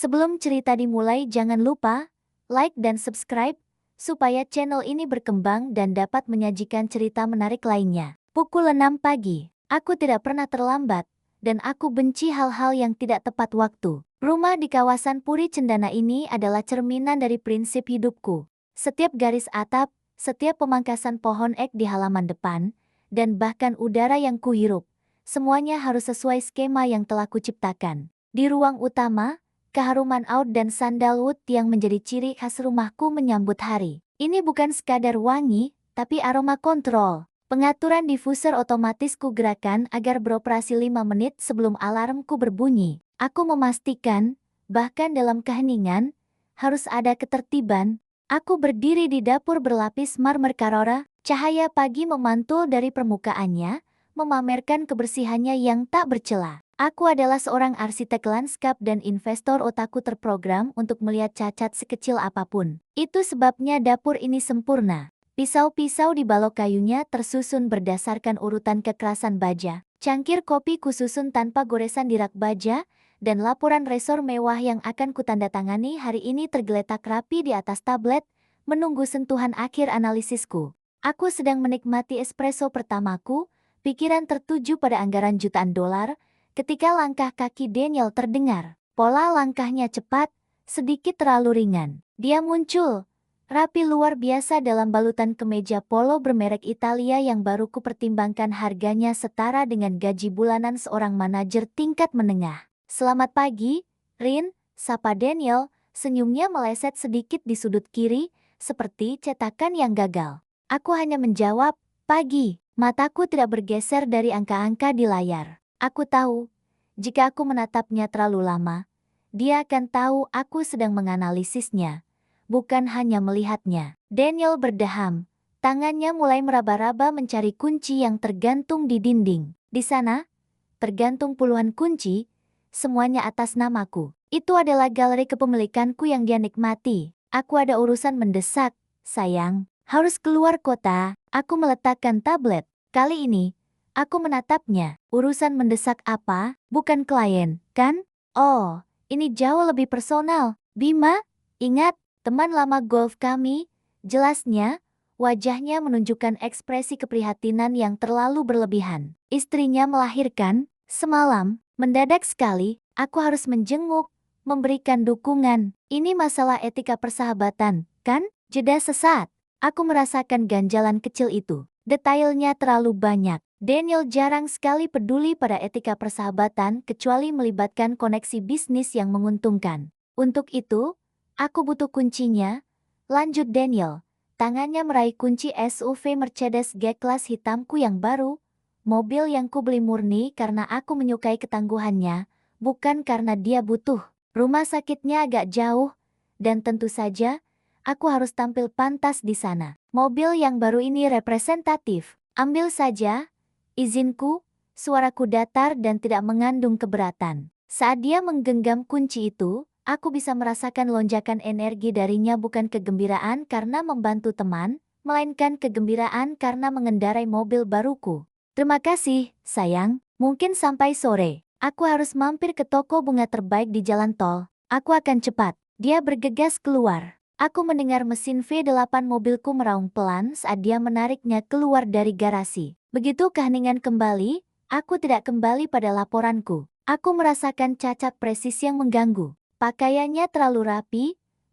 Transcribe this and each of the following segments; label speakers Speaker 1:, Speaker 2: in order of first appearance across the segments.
Speaker 1: Sebelum cerita dimulai, jangan lupa like dan subscribe supaya channel ini berkembang dan dapat menyajikan cerita menarik lainnya. Pukul 6 pagi, aku tidak pernah terlambat, dan aku benci hal-hal yang tidak tepat waktu. Rumah di kawasan Puri Cendana ini adalah cerminan dari prinsip hidupku. Setiap garis atap, setiap pemangkasan pohon ek di halaman depan, dan bahkan udara yang kuhirup, semuanya harus sesuai skema yang telah kuciptakan. Di ruang utama, keharuman oud dan sandalwood yang menjadi ciri khas rumahku menyambut hari. Ini bukan sekadar wangi, tapi aroma kontrol. Pengaturan diffuser otomatis ku gerakan agar beroperasi 5 menit sebelum alarmku berbunyi. Aku memastikan, bahkan dalam keheningan, harus ada ketertiban. Aku berdiri di dapur berlapis marmer Carrara, cahaya pagi memantul dari permukaannya, memamerkan kebersihannya yang tak bercela. Aku adalah seorang arsitek lanskap dan investor otakku terprogram untuk melihat cacat sekecil apapun. Itu sebabnya dapur ini sempurna. Pisau-pisau di balok kayunya tersusun berdasarkan urutan kekerasan baja. Cangkir kopi kususun tanpa goresan di rak baja, dan laporan resor mewah yang akan kutandatangani hari ini tergeletak rapi di atas tablet, menunggu sentuhan akhir analisisku. Aku sedang menikmati espresso pertamaku, pikiran tertuju pada anggaran jutaan dolar, ketika langkah kaki Daniel terdengar. Pola langkahnya cepat, sedikit terlalu ringan. Dia muncul, rapi luar biasa dalam balutan kemeja polo bermerek Italia yang baru kupertimbangkan harganya setara dengan gaji bulanan seorang manajer tingkat menengah. Selamat pagi, Rin, sapa Daniel, senyumnya meleset sedikit di sudut kiri, seperti cetakan yang gagal. Aku hanya menjawab, pagi. Mataku tidak bergeser dari angka-angka di layar. Aku tahu, jika aku menatapnya terlalu lama, dia akan tahu aku sedang menganalisisnya, bukan hanya melihatnya. Daniel berdeham, tangannya mulai meraba-raba mencari kunci yang tergantung di dinding. Di sana, tergantung puluhan kunci, semuanya atas namaku. Itu adalah galeri kepemilikanku yang dia nikmati. Aku ada urusan mendesak, sayang. Harus keluar kota. Aku meletakkan tablet. Kali ini, aku menatapnya. Urusan mendesak apa? Bukan klien, kan? Oh, ini jauh lebih personal. Bima, ingat, teman lama golf kami? Jelasnya, wajahnya menunjukkan ekspresi keprihatinan yang terlalu berlebihan. Istrinya melahirkan semalam. Mendadak sekali, aku harus menjenguk, memberikan dukungan. Ini masalah etika persahabatan, kan? Jeda sesaat. Aku merasakan ganjalan kecil itu. Detailnya terlalu banyak. Daniel jarang sekali peduli pada etika persahabatan kecuali melibatkan koneksi bisnis yang menguntungkan. Untuk itu, aku butuh kuncinya. Lanjut Daniel. Tangannya meraih kunci SUV Mercedes G-Class hitamku yang baru. Mobil yang kubeli murni karena aku menyukai ketangguhannya, bukan karena dia butuh. Rumah sakitnya agak jauh, dan tentu saja, aku harus tampil pantas di sana. Mobil yang baru ini representatif. Ambil saja. Izinku, suaraku datar dan tidak mengandung keberatan. Saat dia menggenggam kunci itu, aku bisa merasakan lonjakan energi darinya, bukan kegembiraan karena membantu teman, melainkan kegembiraan karena mengendarai mobil baruku. Terima kasih, sayang. Mungkin sampai sore. Aku harus mampir ke toko bunga terbaik di jalan tol. Aku akan cepat. Dia bergegas keluar. Aku mendengar mesin V8 mobilku meraung pelan saat dia menariknya keluar dari garasi. Begitu keheningan kembali, aku tidak kembali pada laporanku. Aku merasakan cacat presisi yang mengganggu. Pakaiannya terlalu rapi,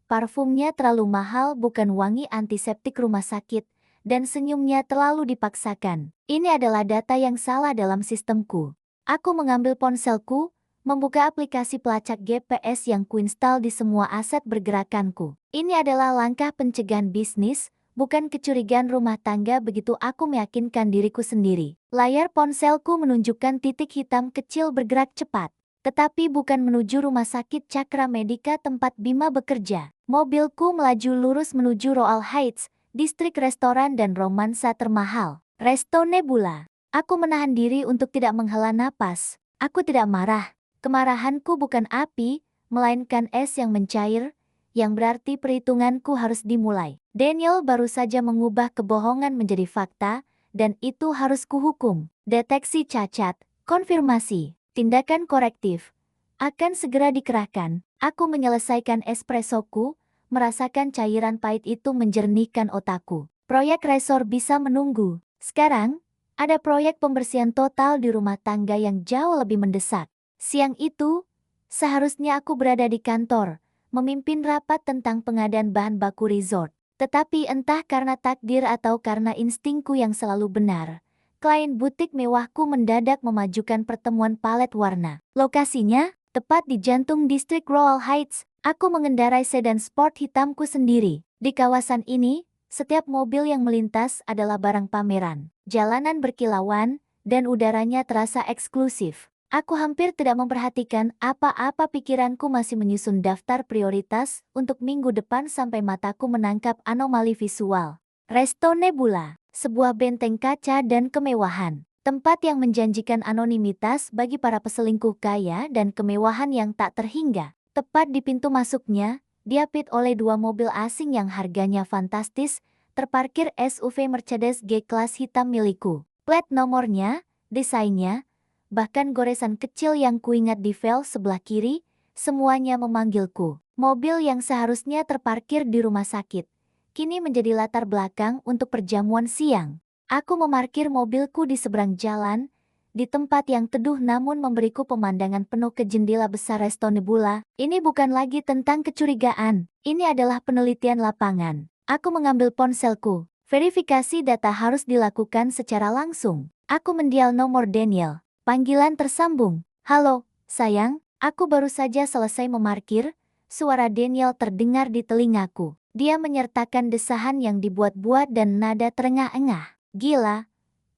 Speaker 1: parfumnya terlalu mahal, bukan wangi antiseptik rumah sakit, dan senyumnya terlalu dipaksakan. Ini adalah data yang salah dalam sistemku. Aku mengambil ponselku, membuka aplikasi pelacak GPS yang kuinstal di semua aset bergerakanku. Ini adalah langkah pencegahan bisnis, bukan kecurigaan rumah tangga. Begitu aku meyakinkan diriku sendiri. Layar ponselku menunjukkan titik hitam kecil bergerak cepat. Tetapi bukan menuju rumah sakit Cakra Medika tempat Bima bekerja. Mobilku melaju lurus menuju Royal Heights, distrik restoran dan romansa termahal, Resto Nebula. Aku menahan diri untuk tidak menghela napas. Aku tidak marah. Kemarahanku bukan api, melainkan es yang mencair, yang berarti perhitunganku harus dimulai. Daniel baru saja mengubah kebohongan menjadi fakta, dan itu harus kuhukum. Deteksi cacat, konfirmasi, tindakan korektif akan segera dikerahkan. Aku menyelesaikan espressoku, merasakan cairan pahit itu menjernihkan otakku. Proyek resor bisa menunggu. Sekarang, ada proyek pembersihan total di rumah tangga yang jauh lebih mendesak. Siang itu, seharusnya aku berada di kantor, memimpin rapat tentang pengadaan bahan baku resort. Tetapi entah karena takdir atau karena instingku yang selalu benar, klien butik mewahku mendadak memajukan pertemuan palet warna. Lokasinya, tepat di jantung distrik Royal Heights. Aku mengendarai sedan sport hitamku sendiri. Di kawasan ini, setiap mobil yang melintas adalah barang pameran. Jalanan berkilauan, dan udaranya terasa eksklusif. Aku hampir tidak memperhatikan apa-apa, pikiranku masih menyusun daftar prioritas untuk minggu depan sampai mataku menangkap anomali visual. Resto Nebula, sebuah benteng kaca dan kemewahan. Tempat yang menjanjikan anonimitas bagi para peselingkuh kaya dan kemewahan yang tak terhingga. Tepat di pintu masuknya, diapit oleh dua mobil asing yang harganya fantastis, terparkir SUV Mercedes G-Class hitam milikku. Plat nomornya, desainnya, bahkan goresan kecil yang kuingat di velg sebelah kiri, semuanya memanggilku. Mobil yang seharusnya terparkir di rumah sakit, kini menjadi latar belakang untuk perjamuan siang. Aku memarkir mobilku di seberang jalan, di tempat yang teduh namun memberiku pemandangan penuh ke jendela besar Resto Nebula. Ini bukan lagi tentang kecurigaan, ini adalah penelitian lapangan. Aku mengambil ponselku. Verifikasi data harus dilakukan secara langsung. Aku mendial nomor Daniel. Panggilan tersambung. Halo, sayang, aku baru saja selesai memarkir. Suara Daniel terdengar di telingaku. Dia menyertakan desahan yang dibuat-buat dan nada terengah-engah. Gila,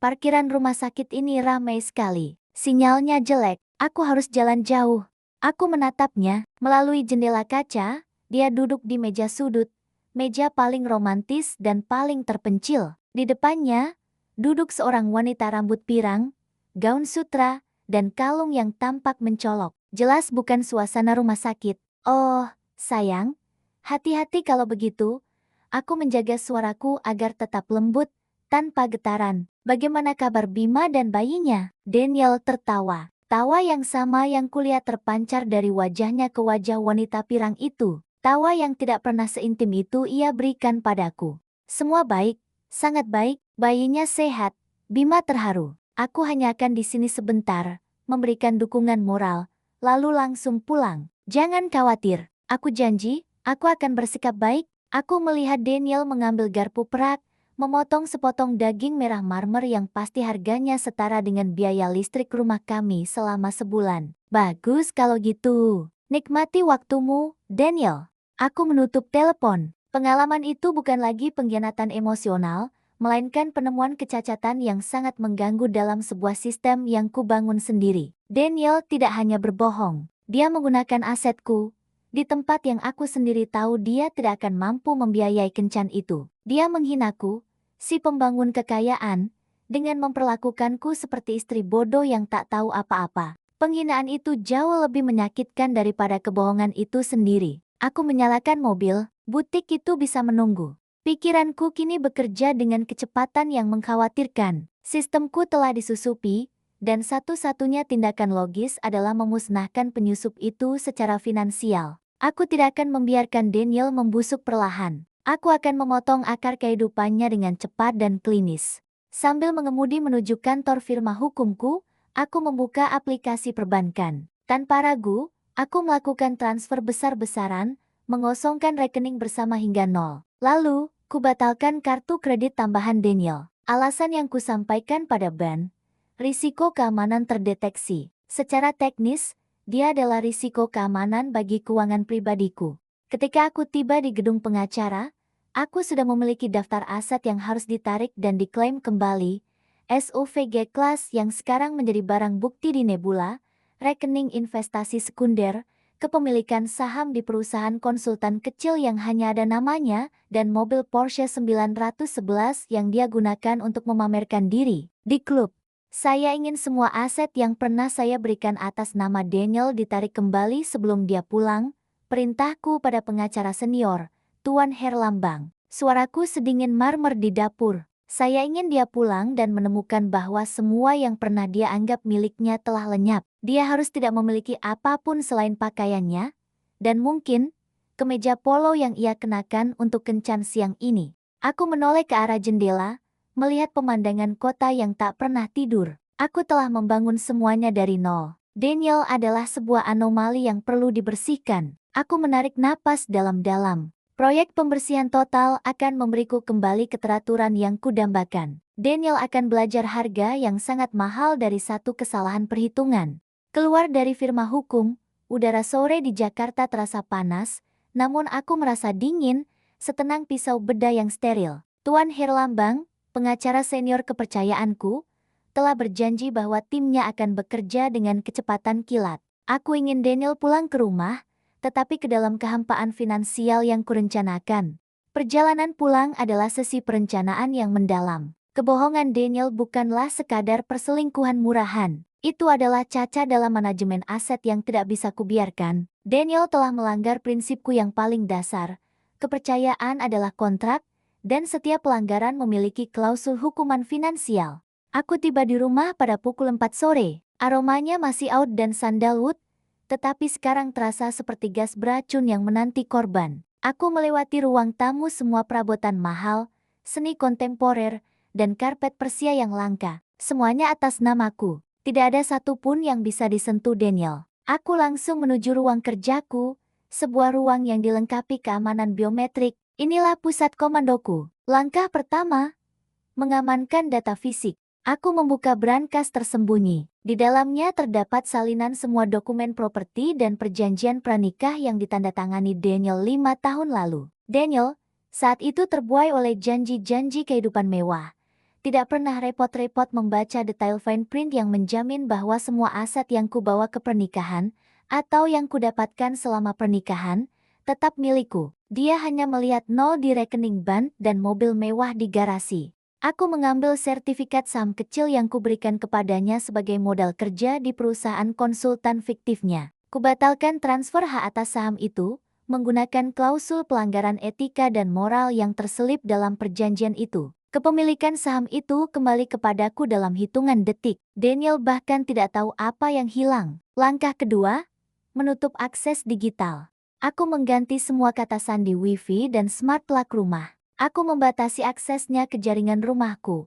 Speaker 1: parkiran rumah sakit ini ramai sekali. Sinyalnya jelek, aku harus jalan jauh. Aku menatapnya, melalui jendela kaca, dia duduk di meja sudut. Meja paling romantis dan paling terpencil. Di depannya, duduk seorang wanita rambut pirang, gaun sutra, dan kalung yang tampak mencolok. Jelas bukan suasana rumah sakit. Oh, sayang, hati-hati kalau begitu. Aku menjaga suaraku agar tetap lembut, tanpa getaran. Bagaimana kabar Bima dan bayinya? Daniel tertawa. Tawa yang sama yang kulihat terpancar dari wajahnya ke wajah wanita pirang itu. Tawa yang tidak pernah seintim itu ia berikan padaku. Semua baik, sangat baik, bayinya sehat. Bima terharu. Aku hanya akan di sini sebentar, memberikan dukungan moral, lalu langsung pulang. Jangan khawatir, aku janji, aku akan bersikap baik. Aku melihat Daniel mengambil garpu perak, memotong sepotong daging merah marmer yang pasti harganya setara dengan biaya listrik rumah kami selama sebulan. Bagus kalau gitu. Nikmati waktumu, Daniel. Aku menutup telepon. Pengalaman itu bukan lagi pengkhianatan emosional, melainkan penemuan kecacatan yang sangat mengganggu dalam sebuah sistem yang kubangun sendiri. Daniel tidak hanya berbohong, dia menggunakan asetku. Di tempat yang aku sendiri tahu dia tidak akan mampu membiayai kencan itu. Dia menghinaku, si pembangun kekayaan, dengan memperlakukanku seperti istri bodoh yang tak tahu apa-apa. Penghinaan itu jauh lebih menyakitkan daripada kebohongan itu sendiri. Aku menyalakan mobil, butik itu bisa menunggu. Pikiranku kini bekerja dengan kecepatan yang mengkhawatirkan. Sistemku telah disusupi, dan satu-satunya tindakan logis adalah memusnahkan penyusup itu secara finansial. Aku tidak akan membiarkan Daniel membusuk perlahan. Aku akan memotong akar kehidupannya dengan cepat dan klinis. Sambil mengemudi menuju kantor firma hukumku, aku membuka aplikasi perbankan. Tanpa ragu, aku melakukan transfer besar-besaran, mengosongkan rekening bersama hingga nol. Lalu, kubatalkan kartu kredit tambahan Daniel. Alasan yang kusampaikan pada bank, risiko keamanan terdeteksi. Secara teknis, dia adalah risiko keamanan bagi keuangan pribadiku. Ketika aku tiba di gedung pengacara, aku sudah memiliki daftar aset yang harus ditarik dan diklaim kembali, SUV G-Class yang sekarang menjadi barang bukti di Nebula, rekening investasi sekunder, kepemilikan saham di perusahaan konsultan kecil yang hanya ada namanya, dan mobil Porsche 911 yang dia gunakan untuk memamerkan diri di klub. Saya ingin semua aset yang pernah saya berikan atas nama Daniel ditarik kembali sebelum dia pulang. Perintahku pada pengacara senior, Tuan Herlambang. Suaraku sedingin marmer di dapur. Saya ingin dia pulang dan menemukan bahwa semua yang pernah dia anggap miliknya telah lenyap. Dia harus tidak memiliki apapun selain pakaiannya, dan mungkin kemeja polo yang ia kenakan untuk kencan siang ini. Aku menoleh ke arah jendela, melihat pemandangan kota yang tak pernah tidur. Aku telah membangun semuanya dari nol. Daniel adalah sebuah anomali yang perlu dibersihkan. Aku menarik napas dalam-dalam. Proyek pembersihan total akan memberiku kembali keteraturan yang kudambakan. Daniel akan belajar harga yang sangat mahal dari satu kesalahan perhitungan. Keluar dari firma hukum, udara sore di Jakarta terasa panas, namun aku merasa dingin, setenang pisau bedah yang steril. Tuan Herlambang, pengacara senior kepercayaanku, telah berjanji bahwa timnya akan bekerja dengan kecepatan kilat. Aku ingin Daniel pulang ke rumah, tetapi ke dalam kehampaan finansial yang kurencanakan. Perjalanan pulang adalah sesi perencanaan yang mendalam. Kebohongan Daniel bukanlah sekadar perselingkuhan murahan. Itu adalah cacat dalam manajemen aset yang tidak bisa kubiarkan. Daniel telah melanggar prinsipku yang paling dasar. Kepercayaan adalah kontrak, dan setiap pelanggaran memiliki klausul hukuman finansial. Aku tiba di rumah pada pukul 4 sore. Aromanya masih oud dan sandalwood, tetapi sekarang terasa seperti gas beracun yang menanti korban. Aku melewati ruang tamu semua perabotan mahal, seni kontemporer, dan karpet Persia yang langka. Semuanya atas namaku. Tidak ada satupun yang bisa disentuh Daniel. Aku langsung menuju ruang kerjaku, sebuah ruang yang dilengkapi keamanan biometrik. Inilah pusat komandoku. Langkah pertama, mengamankan data fisik. Aku membuka brankas tersembunyi. Di dalamnya terdapat salinan semua dokumen properti dan perjanjian pranikah yang ditandatangani Daniel 5 tahun lalu. Daniel, saat itu terbuai oleh janji-janji kehidupan mewah. Tidak pernah repot-repot membaca detail fine print yang menjamin bahwa semua aset yang kubawa ke pernikahan, atau yang kudapatkan selama pernikahan, tetap milikku. Dia hanya melihat nol di rekening bank dan mobil mewah di garasi. Aku mengambil sertifikat saham kecil yang kuberikan kepadanya sebagai modal kerja di perusahaan konsultan fiktifnya. Kubatalkan transfer hak atas saham itu, menggunakan klausul pelanggaran etika dan moral yang terselip dalam perjanjian itu. Kepemilikan saham itu kembali kepadaku dalam hitungan detik. Daniel bahkan tidak tahu apa yang hilang. Langkah kedua, menutup akses digital. Aku mengganti semua kata sandi Wi-Fi dan smart plug rumah. Aku membatasi aksesnya ke jaringan rumahku,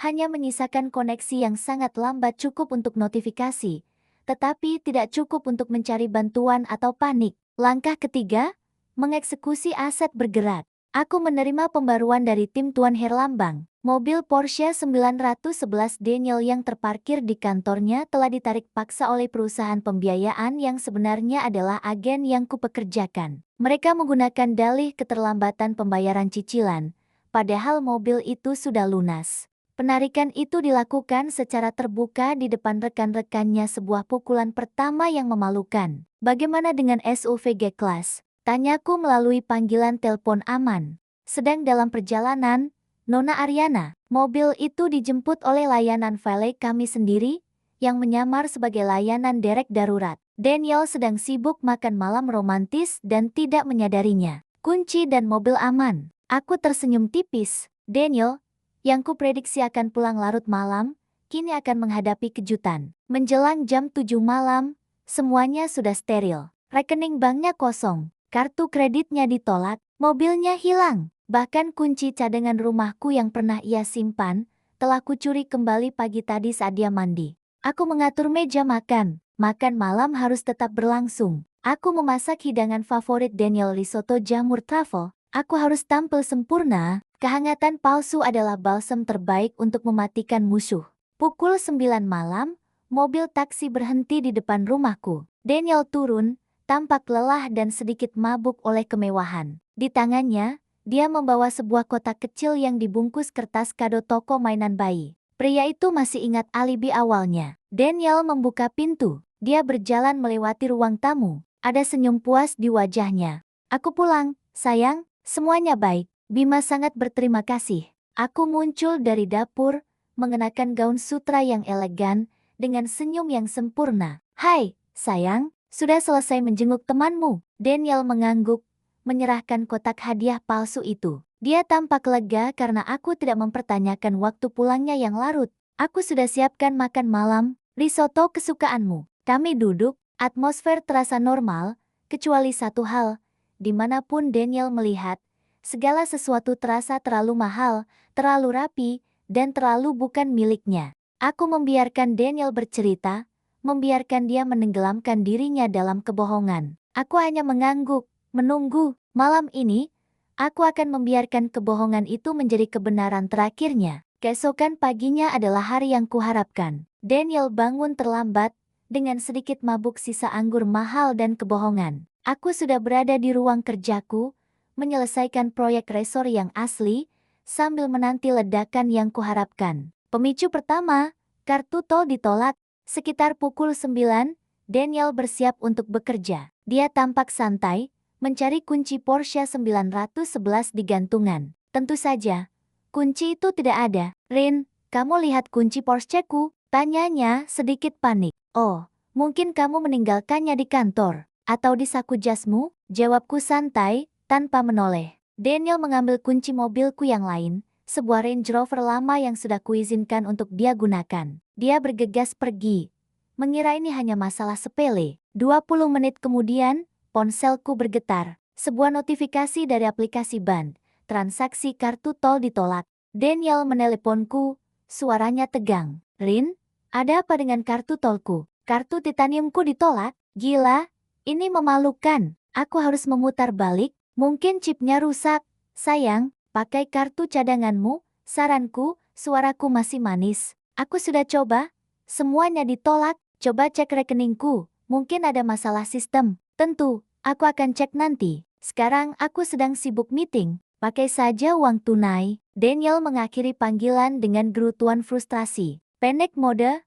Speaker 1: hanya menyisakan koneksi yang sangat lambat cukup untuk notifikasi, tetapi tidak cukup untuk mencari bantuan atau panik. Langkah ketiga, mengeksekusi aset bergerak. Aku menerima pembaruan dari tim Tuan Herlambang. Mobil Porsche 911 Daniel yang terparkir di kantornya telah ditarik paksa oleh perusahaan pembiayaan yang sebenarnya adalah agen yang kupekerjakan. Mereka menggunakan dalih keterlambatan pembayaran cicilan, padahal mobil itu sudah lunas. Penarikan itu dilakukan secara terbuka di depan rekan-rekannya, sebuah pukulan pertama yang memalukan. Bagaimana dengan SUV G-Class? Tanyaku melalui panggilan telepon aman. Sedang dalam perjalanan, Nona Ariana. Mobil itu dijemput oleh layanan valet kami sendiri, yang menyamar sebagai layanan derek darurat. Daniel sedang sibuk makan malam romantis dan tidak menyadarinya. Kunci dan mobil aman. Aku tersenyum tipis. Daniel, yang kuprediksi akan pulang larut malam, kini akan menghadapi kejutan. Menjelang jam 7 malam, semuanya sudah steril. Rekening banknya kosong, kartu kreditnya ditolak, mobilnya hilang. Bahkan kunci cadangan rumahku yang pernah ia simpan, telah kucuri kembali pagi tadi saat dia mandi. Aku mengatur meja makan. Makan malam harus tetap berlangsung. Aku memasak hidangan favorit Daniel, risotto jamur truffle. Aku harus tampil sempurna. Kehangatan palsu adalah balsam terbaik untuk mematikan musuh. Pukul 9 malam, mobil taksi berhenti di depan rumahku. Daniel turun, tampak lelah dan sedikit mabuk oleh kemewahan. Di tangannya, dia membawa sebuah kotak kecil yang dibungkus kertas kado toko mainan bayi. Pria itu masih ingat alibi awalnya. Daniel membuka pintu. Dia berjalan melewati ruang tamu. Ada senyum puas di wajahnya. Aku pulang, sayang, semuanya baik. Bima sangat berterima kasih. Aku muncul dari dapur, mengenakan gaun sutra yang elegan, dengan senyum yang sempurna. Hai, sayang, sudah selesai menjenguk temanmu. Daniel mengangguk, menyerahkan kotak hadiah palsu itu. Dia tampak lega karena aku tidak mempertanyakan waktu pulangnya yang larut. Aku sudah siapkan makan malam, risotto kesukaanmu. Kami duduk, atmosfer terasa normal, Kecuali satu hal, dimanapun Daniel melihat, segala sesuatu terasa terlalu mahal, terlalu rapi, dan terlalu bukan miliknya. Aku membiarkan Daniel bercerita, membiarkan dia menenggelamkan dirinya dalam kebohongan. Aku hanya mengangguk, menunggu. Malam ini, aku akan membiarkan kebohongan itu menjadi kebenaran terakhirnya. Keesokan paginya adalah hari yang kuharapkan. Daniel bangun terlambat, dengan sedikit mabuk sisa anggur mahal dan kebohongan. Aku sudah berada di ruang kerjaku, menyelesaikan proyek resor yang asli, sambil menanti ledakan yang kuharapkan. Pemicu pertama, kartu tol ditolak. Sekitar pukul 9, Daniel bersiap untuk bekerja. Dia tampak santai, mencari kunci Porsche 911 di gantungan. Tentu saja, kunci itu tidak ada. Rin, kamu lihat kunci Porsche-ku? Tanyanya sedikit panik. Oh, mungkin kamu meninggalkannya di kantor. Atau di saku jasmu? Jawabku santai, tanpa menoleh. Daniel mengambil kunci mobilku yang lain, sebuah Range Rover lama yang sudah kuizinkan untuk dia gunakan. Dia bergegas pergi, mengira ini hanya masalah sepele. 20 menit kemudian, ponselku bergetar. Sebuah notifikasi dari aplikasi bank. Transaksi kartu tol ditolak. Daniel meneleponku, suaranya tegang. Rin, ada apa dengan kartu tolku? Kartu titaniumku ditolak? Gila, ini memalukan. Aku harus memutar balik, mungkin chipnya rusak. Sayang, pakai kartu cadanganmu. Saranku, suaraku masih manis. Aku sudah coba, semuanya ditolak. Coba cek rekeningku, mungkin ada masalah sistem. Tentu, aku akan cek nanti. Sekarang aku sedang sibuk meeting. Pakai saja uang tunai. Daniel mengakhiri panggilan dengan gerutuan frustrasi. Panic mode,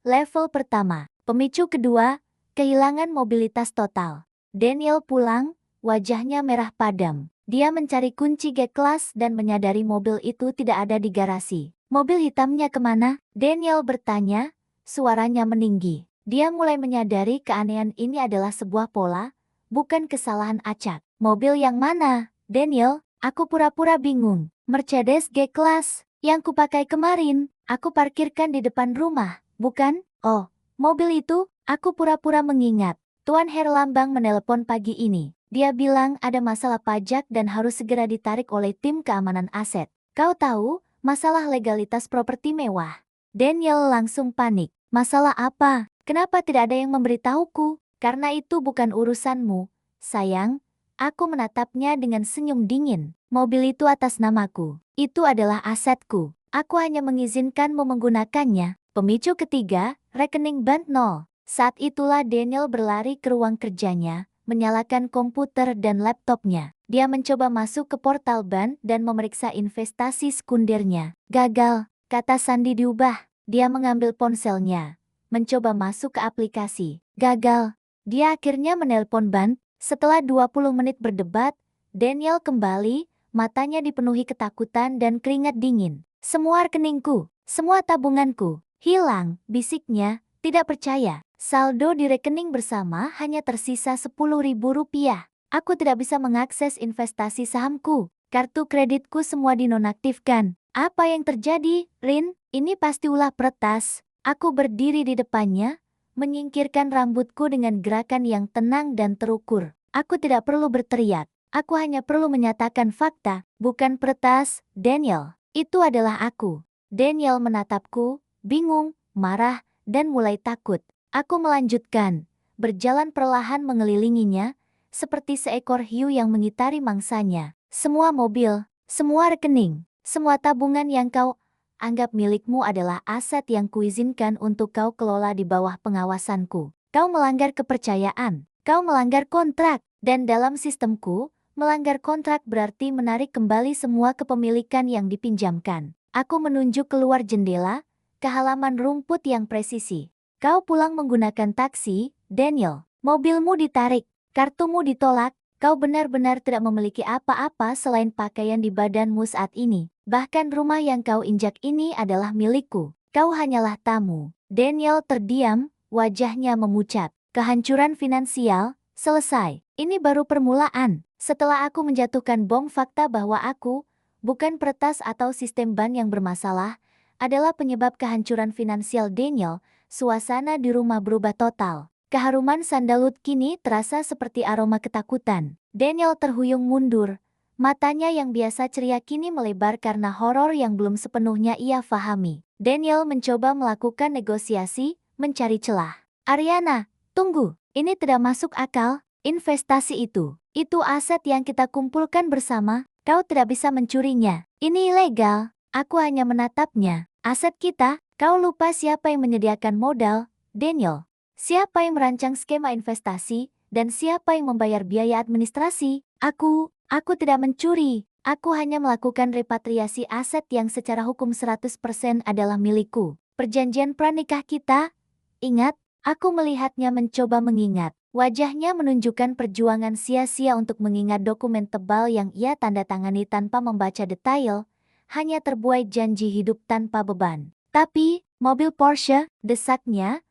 Speaker 1: level pertama. Pemicu kedua, kehilangan mobilitas total. Daniel pulang, wajahnya merah padam. Dia mencari kunci G-Class dan menyadari mobil itu tidak ada di garasi. Mobil hitamnya kemana? Daniel bertanya, suaranya meninggi. Dia mulai menyadari keanehan ini adalah sebuah pola, bukan kesalahan acak. Mobil yang mana, Daniel? Aku pura-pura bingung. Mercedes G-Class, yang kupakai kemarin. Aku parkirkan di depan rumah, bukan? Oh, mobil itu, aku pura-pura mengingat. Tuan Herlambang menelepon pagi ini. Dia bilang ada masalah pajak dan harus segera ditarik oleh tim keamanan aset. Kau tahu, masalah legalitas properti mewah. Daniel langsung panik. Masalah apa? Kenapa tidak ada yang memberitahuku? Karena itu bukan urusanmu, sayang. Aku menatapnya dengan senyum dingin. Mobil itu atas namaku. Itu adalah asetku. Aku hanya mengizinkanmu menggunakannya. Pemicu ketiga, rekening bank nol. Saat itulah Daniel berlari ke ruang kerjanya, menyalakan komputer dan laptopnya. Dia mencoba masuk ke portal bank dan memeriksa investasi sekundernya. Gagal, kata sandi diubah. Dia mengambil ponselnya, mencoba masuk ke aplikasi. Gagal. Dia akhirnya menelpon bank. Setelah 20 menit berdebat, Daniel kembali, matanya dipenuhi ketakutan dan keringat dingin. Semua rekeningku, semua tabunganku, hilang, bisiknya, tidak percaya. Saldo di rekening bersama hanya tersisa Rp10.000. Aku tidak bisa mengakses investasi sahamku. Kartu kreditku semua dinonaktifkan. Apa yang terjadi, Rin? Ini pasti ulah peretas. Aku berdiri di depannya, menyingkirkan rambutku dengan gerakan yang tenang dan terukur. Aku tidak perlu berteriak. Aku hanya perlu menyatakan fakta, bukan peretas, Daniel. Itu adalah aku. Daniel menatapku, bingung, marah, dan mulai takut. Aku melanjutkan, berjalan perlahan mengelilinginya, seperti seekor hiu yang mengitari mangsanya. Semua mobil, semua rekening, semua tabungan yang kau anggap milikmu adalah aset yang kuizinkan untuk kau kelola di bawah pengawasanku. Kau melanggar kepercayaan, kau melanggar kontrak, dan dalam sistemku, melanggar kontrak berarti menarik kembali semua kepemilikan yang dipinjamkan. Aku menunjuk keluar jendela, ke halaman rumput yang presisi. Kau pulang menggunakan taksi, Daniel. Mobilmu ditarik, kartumu ditolak, kau benar-benar tidak memiliki apa-apa selain pakaian di badanmu saat ini. Bahkan rumah yang kau injak ini adalah milikku. Kau hanyalah tamu. Daniel terdiam, wajahnya memucat. Kehancuran finansial, selesai. Ini baru permulaan. Setelah aku menjatuhkan bom fakta bahwa aku, bukan peretas atau sistem bank yang bermasalah, adalah penyebab kehancuran finansial Daniel, suasana di rumah berubah total. Keharuman sandalwood kini terasa seperti aroma ketakutan. Daniel terhuyung mundur. Matanya yang biasa ceria kini melebar karena horor yang belum sepenuhnya ia fahami. Daniel mencoba melakukan negosiasi, mencari celah. Ariana, tunggu. Ini tidak masuk akal. Investasi itu aset yang kita kumpulkan bersama. Kau tidak bisa mencurinya. Ini ilegal. Aku hanya menatapnya. Aset kita, kau lupa siapa yang menyediakan modal, Daniel. Siapa yang merancang skema investasi, dan siapa yang membayar biaya administrasi? Aku tidak mencuri. Aku hanya melakukan repatriasi aset yang secara hukum 100% adalah milikku. Perjanjian pranikah kita? Ingat, aku melihatnya mencoba mengingat. Wajahnya menunjukkan perjuangan sia-sia untuk mengingat dokumen tebal yang ia tanda tangani tanpa membaca detail, hanya terbuai janji hidup tanpa beban. Tapi, mobil Porsche, desaknya,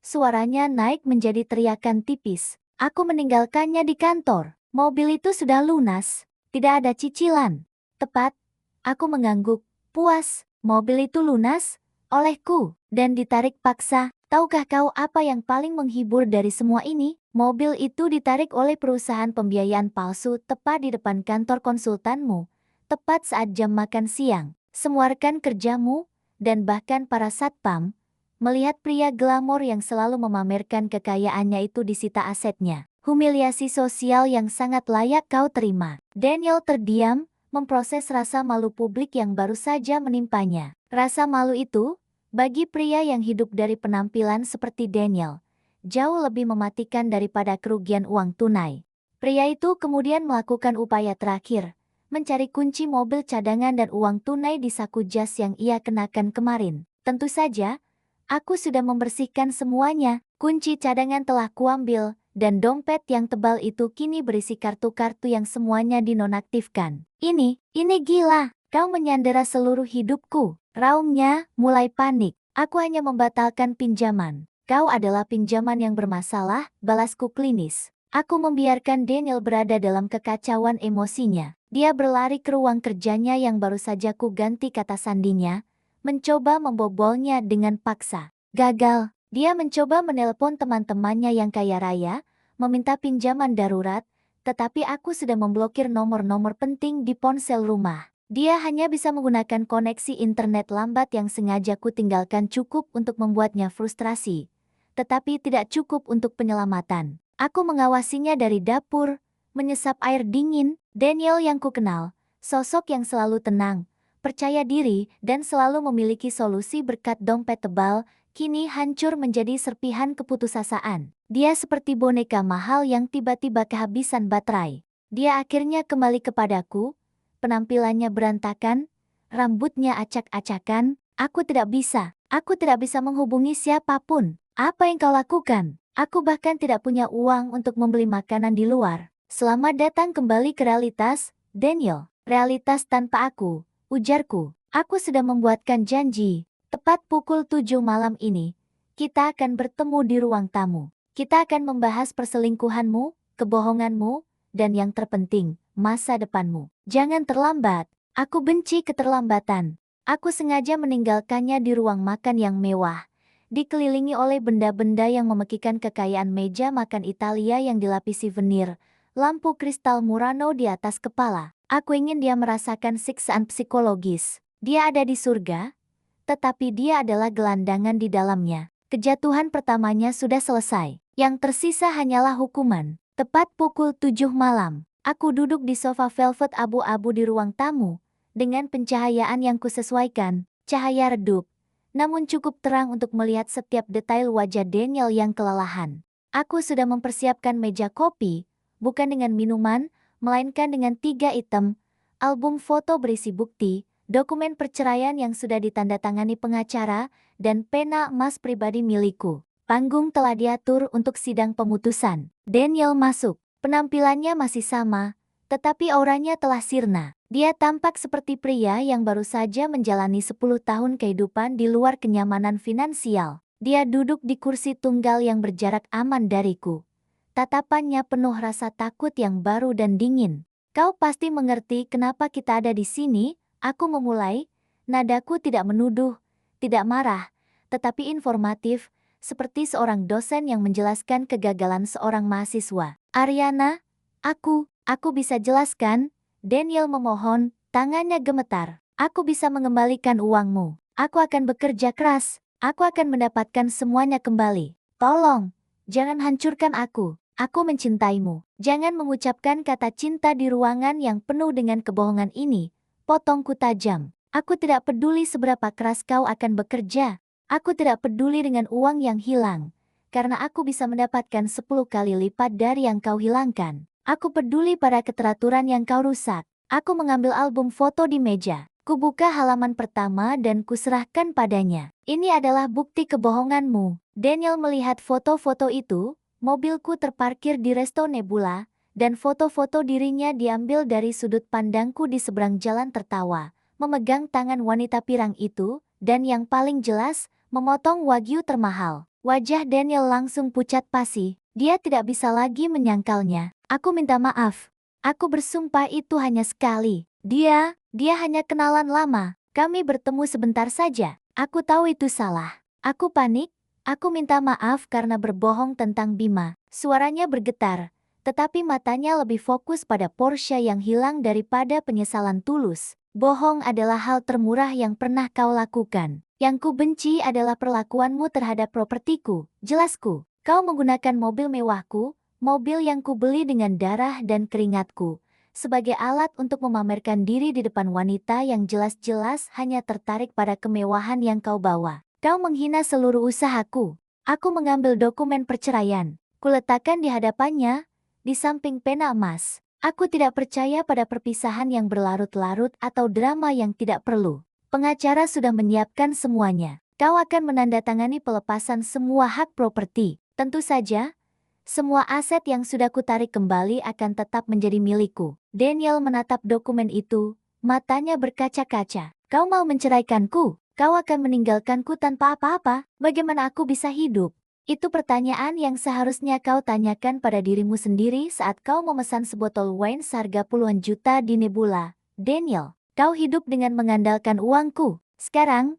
Speaker 1: suaranya naik menjadi teriakan tipis. Aku meninggalkannya di kantor. Mobil itu sudah lunas. Tidak ada cicilan. Tepat. Aku mengangguk. Puas. Mobil itu lunas olehku dan ditarik paksa. Tahukah kau apa yang paling menghibur dari semua ini? Mobil itu ditarik oleh perusahaan pembiayaan palsu tepat di depan kantor konsultanmu. Tepat saat jam makan siang. Semua rekan kerjamu dan bahkan para satpam melihat pria glamor yang selalu memamerkan kekayaannya itu disita asetnya. Humiliasi sosial yang sangat layak kau terima. Daniel terdiam, memproses rasa malu publik yang baru saja menimpanya. Rasa malu itu, bagi pria yang hidup dari penampilan seperti Daniel, jauh lebih mematikan daripada kerugian uang tunai. Pria itu kemudian melakukan upaya terakhir, mencari kunci mobil cadangan dan uang tunai di saku jas yang ia kenakan kemarin. Tentu saja, aku sudah membersihkan semuanya. Kunci cadangan telah kuambil, dan dompet yang tebal itu kini berisi kartu-kartu yang semuanya dinonaktifkan. Ini gila. Kau menyandera seluruh hidupku. Raungnya mulai panik. Aku hanya membatalkan pinjaman. Kau adalah pinjaman yang bermasalah, balasku klinis. Aku membiarkan Daniel berada dalam kekacauan emosinya. Dia berlari ke ruang kerjanya yang baru saja ku ganti kata sandinya, mencoba membobolnya dengan paksa. Gagal. Dia mencoba menelpon teman-temannya yang kaya raya, meminta pinjaman darurat, tetapi aku sudah memblokir nomor-nomor penting di ponsel rumah. Dia hanya bisa menggunakan koneksi internet lambat yang sengaja ku tinggalkan cukup untuk membuatnya frustrasi, tetapi tidak cukup untuk penyelamatan. Aku mengawasinya dari dapur, menyesap air dingin. Daniel yang ku kenal, sosok yang selalu tenang, percaya diri, dan selalu memiliki solusi berkat dompet tebal, kini hancur menjadi serpihan keputusasaan. Dia seperti boneka mahal yang tiba-tiba kehabisan baterai. Dia akhirnya kembali kepadaku, penampilannya berantakan, rambutnya acak-acakan. Aku tidak bisa menghubungi siapapun. Apa yang kau lakukan? Aku bahkan tidak punya uang untuk membeli makanan di luar. Selamat datang kembali ke realitas, Daniel. Realitas tanpa aku, ujarku. Aku sudah membuatkan janji. Tepat pukul 7 malam ini, kita akan bertemu di ruang tamu. Kita akan membahas perselingkuhanmu, kebohonganmu, dan yang terpenting, masa depanmu. Jangan terlambat. Aku benci keterlambatan. Aku sengaja meninggalkannya di ruang makan yang mewah, dikelilingi oleh benda-benda yang memekikan kekayaan meja makan Italia yang dilapisi venir, lampu kristal Murano di atas kepala. Aku ingin dia merasakan siksaan psikologis. Dia ada di surga, tetapi dia adalah gelandangan di dalamnya. Kejatuhan pertamanya sudah selesai. Yang tersisa hanyalah hukuman. Tepat pukul 7 malam. Aku duduk di sofa velvet abu-abu di ruang tamu, dengan pencahayaan yang kusesuaikan, cahaya redup, namun cukup terang untuk melihat setiap detail wajah Daniel yang kelelahan. Aku sudah mempersiapkan meja kopi, bukan dengan minuman, melainkan dengan 3 item, album foto berisi bukti, dokumen perceraian yang sudah ditandatangani pengacara, dan pena emas pribadi milikku. Panggung telah diatur untuk sidang pemutusan. Daniel masuk. Penampilannya masih sama, tetapi auranya telah sirna. Dia tampak seperti pria yang baru saja menjalani 10 tahun kehidupan di luar kenyamanan finansial. Dia duduk di kursi tunggal yang berjarak aman dariku. Tatapannya penuh rasa takut yang baru dan dingin. Kau pasti mengerti kenapa kita ada di sini, aku memulai. Nadaku tidak menuduh, tidak marah, tetapi informatif, seperti seorang dosen yang menjelaskan kegagalan seorang mahasiswa. Ariana, aku bisa jelaskan, Daniel memohon, tangannya gemetar. Aku bisa mengembalikan uangmu. Aku akan bekerja keras. Aku akan mendapatkan semuanya kembali. Tolong, jangan hancurkan aku. Aku mencintaimu. Jangan mengucapkan kata cinta di ruangan yang penuh dengan kebohongan ini. Potongku tajam. Aku tidak peduli seberapa keras kau akan bekerja. Aku tidak peduli dengan uang yang hilang. Karena aku bisa mendapatkan 10 kali lipat dari yang kau hilangkan. Aku peduli pada keteraturan yang kau rusak. Aku mengambil album foto di meja. Kubuka halaman pertama dan kuserahkan padanya. Ini adalah bukti kebohonganmu. Daniel melihat foto-foto itu. Mobilku terparkir di Resto Nebula, dan foto-foto dirinya diambil dari sudut pandangku di seberang jalan tertawa, memegang tangan wanita pirang itu, dan yang paling jelas, memotong wagyu termahal. Wajah Daniel langsung pucat pasi, dia tidak bisa lagi menyangkalnya. Aku minta maaf. Aku bersumpah itu hanya sekali. Dia hanya kenalan lama. Kami bertemu sebentar saja. Aku tahu itu salah. Aku panik. Aku minta maaf karena berbohong tentang Bima. Suaranya bergetar, tetapi matanya lebih fokus pada Porsche yang hilang daripada penyesalan tulus. Bohong adalah hal termurah yang pernah kau lakukan. Yang ku benci adalah perlakuanmu terhadap propertiku. Jelasku, kau menggunakan mobil mewahku, mobil yang ku beli dengan darah dan keringatku, sebagai alat untuk memamerkan diri di depan wanita yang jelas-jelas hanya tertarik pada kemewahan yang kau bawa. Kau menghina seluruh usahaku. Aku mengambil dokumen perceraian. Kuletakkan di hadapannya, di samping pena emas. Aku tidak percaya pada perpisahan yang berlarut-larut atau drama yang tidak perlu. Pengacara sudah menyiapkan semuanya. Kau akan menandatangani pelepasan semua hak properti. Tentu saja, semua aset yang sudah kutarik kembali akan tetap menjadi milikku. Daniel menatap dokumen itu, matanya berkaca-kaca. Kau mau menceraikanku? Kau akan meninggalkanku tanpa apa-apa? Bagaimana aku bisa hidup? Itu pertanyaan yang seharusnya kau tanyakan pada dirimu sendiri saat kau memesan sebotol wine seharga puluhan juta di Nebula. Daniel, kau hidup dengan mengandalkan uangku. Sekarang,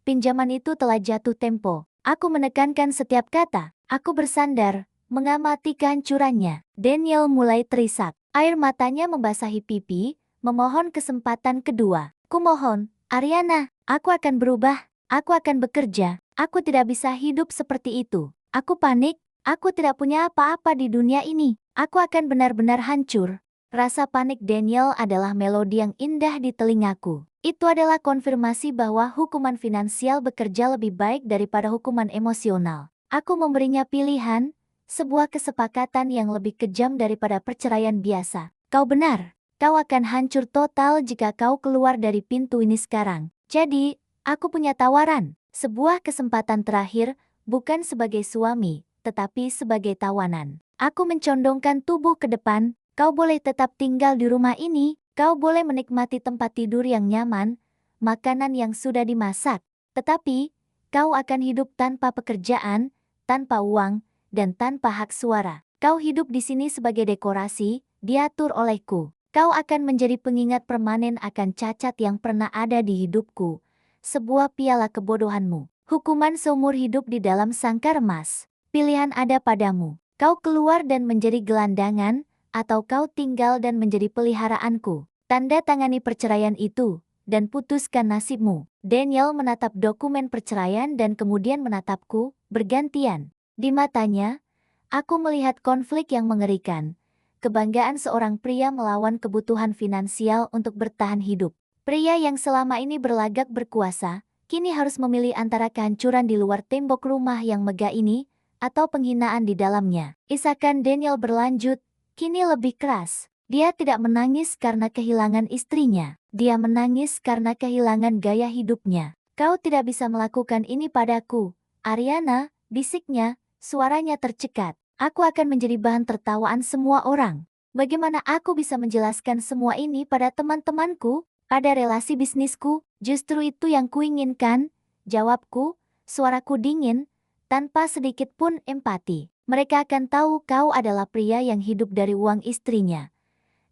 Speaker 1: pinjaman itu telah jatuh tempo. Aku menekankan setiap kata. Aku bersandar, mengamati kehancurannya. Daniel mulai terisak. Air matanya membasahi pipi, memohon kesempatan kedua. Kumohon, Ariana, aku akan berubah. Aku akan bekerja. Aku tidak bisa hidup seperti itu. Aku panik. Aku tidak punya apa-apa di dunia ini. Aku akan benar-benar hancur. Rasa panik Daniel adalah melodi yang indah di telingaku. Itu adalah konfirmasi bahwa hukuman finansial bekerja lebih baik daripada hukuman emosional. Aku memberinya pilihan, sebuah kesepakatan yang lebih kejam daripada perceraian biasa. Kau benar. Kau akan hancur total jika kau keluar dari pintu ini sekarang. Jadi, aku punya tawaran. Sebuah kesempatan terakhir, bukan sebagai suami, tetapi sebagai tawanan. Aku mencondongkan tubuh ke depan. Kau boleh tetap tinggal di rumah ini. Kau boleh menikmati tempat tidur yang nyaman, makanan yang sudah dimasak. Tetapi, kau akan hidup tanpa pekerjaan, tanpa uang, dan tanpa hak suara. Kau hidup di sini sebagai dekorasi, diatur olehku. Kau akan menjadi pengingat permanen akan cacat yang pernah ada di hidupku. Sebuah piala kebodohanmu. Hukuman seumur hidup di dalam sangkar emas. Pilihan ada padamu. Kau keluar dan menjadi gelandangan, atau kau tinggal dan menjadi peliharaanku. Tanda tangani perceraian itu, dan putuskan nasibmu. Daniel menatap dokumen perceraian dan kemudian menatapku, bergantian. Di matanya, aku melihat konflik yang mengerikan. Kebanggaan seorang pria melawan kebutuhan finansial untuk bertahan hidup. Pria yang selama ini berlagak berkuasa, kini harus memilih antara kehancuran di luar tembok rumah yang megah ini, atau penghinaan di dalamnya. Isakan Daniel berlanjut, kini lebih keras. Dia tidak menangis karena kehilangan istrinya. Dia menangis karena kehilangan gaya hidupnya. Kau tidak bisa melakukan ini padaku, Ariana, bisiknya, suaranya tercekat. Aku akan menjadi bahan tertawaan semua orang. Bagaimana aku bisa menjelaskan semua ini pada teman-temanku, pada relasi bisnisku? Justru itu yang kuinginkan, jawabku, suaraku dingin, tanpa sedikit pun empati. Mereka akan tahu kau adalah pria yang hidup dari uang istrinya.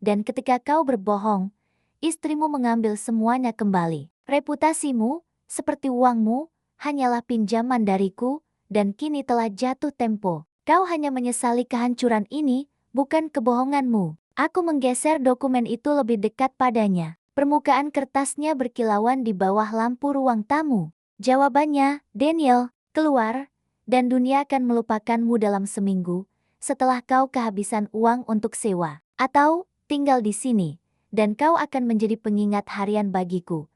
Speaker 1: Dan ketika kau berbohong, istrimu mengambil semuanya kembali. Reputasimu, seperti uangmu, hanyalah pinjaman dariku, dan kini telah jatuh tempo. Kau hanya menyesali kehancuran ini, bukan kebohonganmu. Aku menggeser dokumen itu lebih dekat padanya. Permukaan kertasnya berkilauan di bawah lampu ruang tamu. Jawabannya, Daniel, keluar, dan dunia akan melupakanmu dalam seminggu, setelah kau kehabisan uang untuk sewa. Atau, tinggal di sini, dan kau akan menjadi pengingat harian bagiku,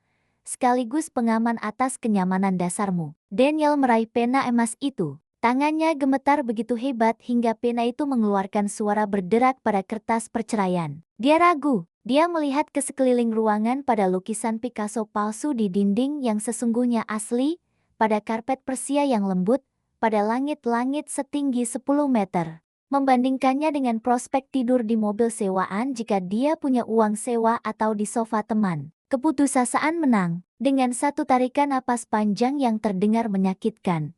Speaker 1: sekaligus pengaman atas kenyamanan dasarmu. Daniel meraih pena emas itu. Tangannya gemetar begitu hebat hingga pena itu mengeluarkan suara berderak pada kertas perceraian. Dia ragu. Dia melihat ke sekeliling ruangan pada lukisan Picasso palsu di dinding yang sesungguhnya asli, pada karpet Persia yang lembut, pada langit-langit setinggi 10 meter. Membandingkannya dengan prospek tidur di mobil sewaan jika dia punya uang sewa atau di sofa teman. Keputusasaan menang. Dengan satu tarikan napas panjang yang terdengar menyakitkan,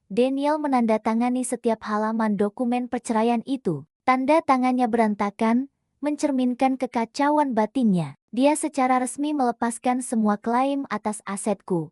Speaker 1: Daniel menandatangani setiap halaman dokumen perceraian itu. Tanda tangannya berantakan, mencerminkan kekacauan batinnya. Dia secara resmi melepaskan semua klaim atas asetku,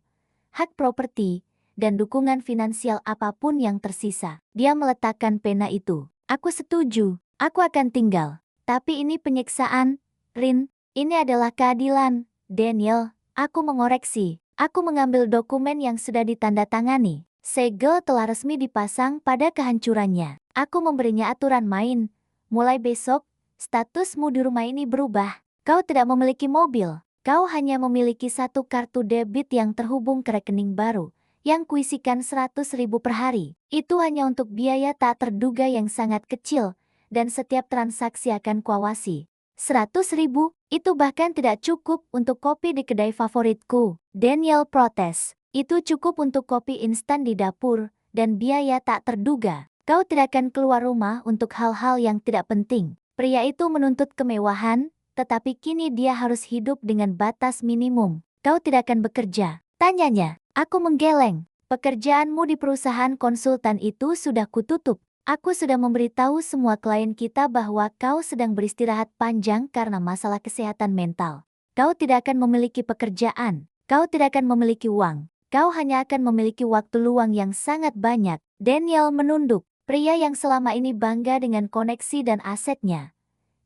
Speaker 1: hak properti, dan dukungan finansial apapun yang tersisa. Dia meletakkan pena itu. Aku setuju. Aku akan tinggal. Tapi ini penyiksaan, Rin. Ini adalah keadilan, Daniel. Aku mengoreksi. Aku mengambil dokumen yang sudah ditandatangani. Segel telah resmi dipasang pada kehancurannya. Aku memberinya aturan main. Mulai besok, statusmu di rumah ini berubah. Kau tidak memiliki mobil. Kau hanya memiliki satu kartu debit yang terhubung ke rekening baru, yang kuisikan 100.000 per hari. Itu hanya untuk biaya tak terduga yang sangat kecil, dan setiap transaksi akan kuawasi. 100.000, itu bahkan tidak cukup untuk kopi di kedai favoritku. Daniel protes. Itu cukup untuk kopi instan di dapur, dan biaya tak terduga. Kau tidak akan keluar rumah untuk hal-hal yang tidak penting. Pria itu menuntut kemewahan, tetapi kini dia harus hidup dengan batas minimum. Kau tidak akan bekerja, tanyanya. Aku menggeleng. Pekerjaanmu di perusahaan konsultan itu sudah kututup. Aku sudah memberitahu semua klien kita bahwa kau sedang beristirahat panjang karena masalah kesehatan mental. Kau tidak akan memiliki pekerjaan. Kau tidak akan memiliki uang. Kau hanya akan memiliki waktu luang yang sangat banyak. Daniel menunduk. Pria yang selama ini bangga dengan koneksi dan asetnya,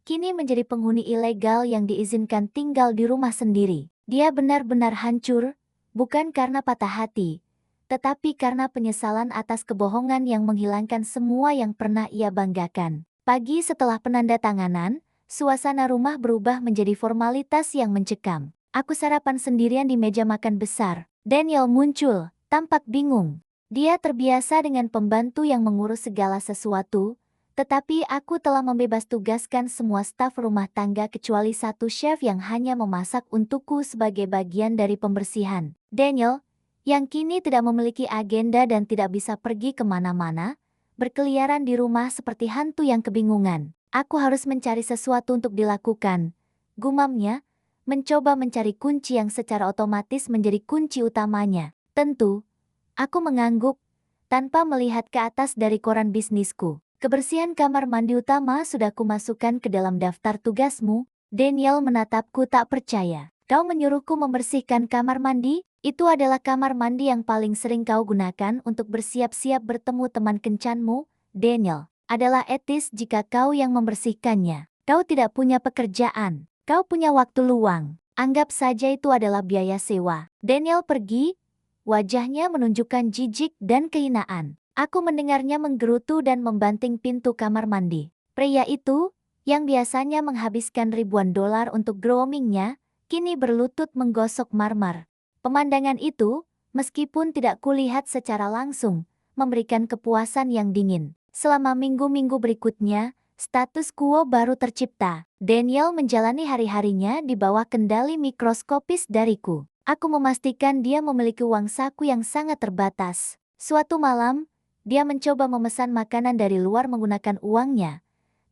Speaker 1: kini menjadi penghuni ilegal yang diizinkan tinggal di rumah sendiri. Dia benar-benar hancur, bukan karena patah hati, tetapi karena penyesalan atas kebohongan yang menghilangkan semua yang pernah ia banggakan. Pagi setelah penandatanganan, suasana rumah berubah menjadi formalitas yang mencekam. Aku sarapan sendirian di meja makan besar. Daniel muncul, tampak bingung. Dia terbiasa dengan pembantu yang mengurus segala sesuatu, tetapi aku telah membebas tugaskan semua staf rumah tangga kecuali satu chef yang hanya memasak untukku sebagai bagian dari pembersihan. Daniel, yang kini tidak memiliki agenda dan tidak bisa pergi kemana-mana, berkeliaran di rumah seperti hantu yang kebingungan. Aku harus mencari sesuatu untuk dilakukan, gumamnya, mencoba mencari kunci yang secara otomatis menjadi kunci utamanya. Tentu, aku mengangguk, tanpa melihat ke atas dari koran bisnisku. Kebersihan kamar mandi utama sudah kumasukkan ke dalam daftar tugasmu. Daniel menatapku tak percaya. Kau menyuruhku membersihkan kamar mandi? Itu adalah kamar mandi yang paling sering kau gunakan untuk bersiap-siap bertemu teman kencanmu, Daniel. Adalah etis jika kau yang membersihkannya. Kau tidak punya pekerjaan. Kau punya waktu luang. Anggap saja itu adalah biaya sewa. Daniel pergi. Wajahnya menunjukkan jijik dan kehinaan. Aku mendengarnya menggerutu dan membanting pintu kamar mandi. Pria itu, yang biasanya menghabiskan ribuan dolar untuk groomingnya, kini berlutut menggosok marmer. Pemandangan itu, meskipun tidak kulihat secara langsung, memberikan kepuasan yang dingin. Selama minggu-minggu berikutnya, status quo baru tercipta. Daniel menjalani hari-harinya di bawah kendali mikroskopis dariku. Aku memastikan dia memiliki uang saku yang sangat terbatas. Suatu malam, dia mencoba memesan makanan dari luar menggunakan uangnya.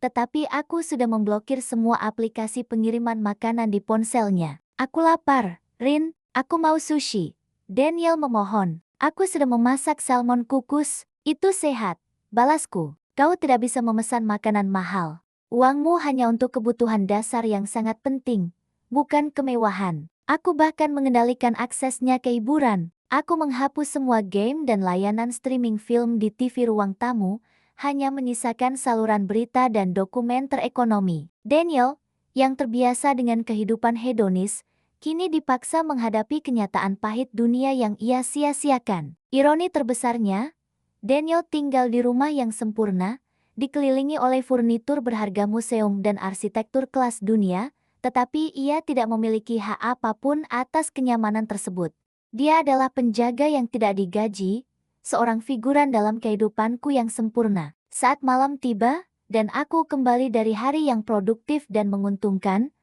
Speaker 1: Tetapi aku sudah memblokir semua aplikasi pengiriman makanan di ponselnya. Aku lapar, Rin, aku mau sushi. Daniel memohon. Aku sudah memasak salmon kukus, itu sehat, balasku. Kau tidak bisa memesan makanan mahal. Uangmu hanya untuk kebutuhan dasar yang sangat penting, bukan kemewahan. Aku bahkan mengendalikan aksesnya ke hiburan. Aku menghapus semua game dan layanan streaming film di TV ruang tamu, hanya menyisakan saluran berita dan dokumenter ekonomi. Daniel, yang terbiasa dengan kehidupan hedonis, kini dipaksa menghadapi kenyataan pahit dunia yang ia sia-siakan. Ironi terbesarnya, Daniel tinggal di rumah yang sempurna, dikelilingi oleh furnitur berharga museum dan arsitektur kelas dunia, tetapi ia tidak memiliki hak apapun atas kenyamanan tersebut. Dia adalah penjaga yang tidak digaji, seorang figuran dalam kehidupanku yang sempurna. Saat malam tiba, dan aku kembali dari hari yang produktif dan menguntungkan,